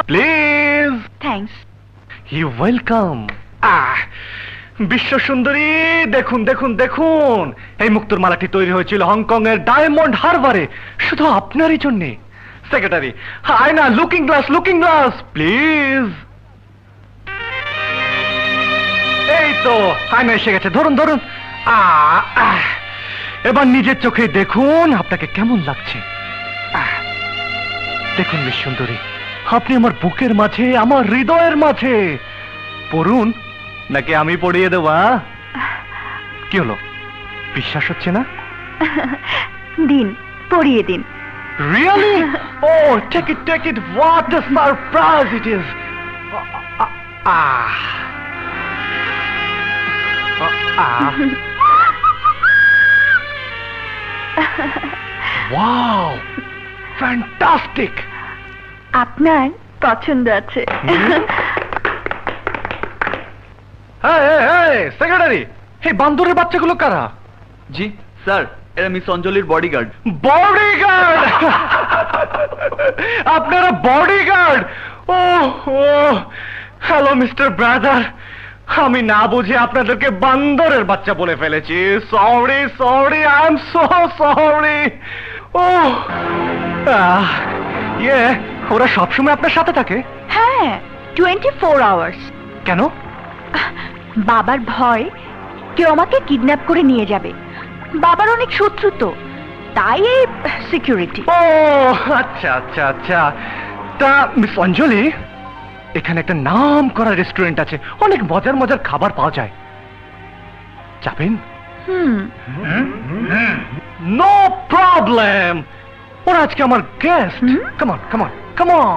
Please. Thanks. You welcome. বিশ্ব সুন্দরী, দেখুন দেখুন দেখুন, এই মুক্তোর মালাটি তৈরি হয়েছিল হংকং এর ডায়মন্ড হারবারে শুধু আপনারই জন্য। সেক্রেটারি, আয়না, লুকিং গ্লাস প্লিজ। এই তো আয়না এসে গেছে, ধরুন ধরুন। এবার নিজের চোখে দেখুন আপনাকে কেমন লাগছে। দেখুন মিস সুন্দরী, আপনি আমার বুকের মাঝে, আমার হৃদয়ের মাঝে। পড়ুন নাকি আমি পড়িয়ে দেবো? কি হলো, বিশ্বাস হচ্ছে না? দিন, পড়িয়ে দিন। Really? Oh, take it. What a surprise it is. Wow, fantastic. আপনার পছন্দ আছে। Hey, secretary, এই বান্দরের বাচ্চাগুলো কারা? জি স্যার, এরা মিস অঞ্জলির বডিগার্ড। বডিগার্ড? আপনারা বডিগার্ড? ও হ্যালো মিস্টার ব্রাদার, আমি না বুঝে আপনাদেরকে বান্দরের বাচ্চা বলে ফেলেছি। Sorry, I am so sorry. ও ওরা সবসময় আপনার সাথে থাকে? হ্যাঁ, 24 আওয়ার্স। কেন? বাবার ভয় কেউ আমাকে কিডন্যাপ করে নিয়ে যাবে। বাবার অনেক শত্রু তো, তাই এই সিকিউরিটি। ও আচ্ছা। তা মিস অঞ্জলি, এখানে একটা নাম করা রেস্টুরেন্ট আছে, অনেক মজার খাবার পাওয়া যায়, যাবেন? নো প্রবলেম, ওরা আজকে আমার গেস্ট। Come on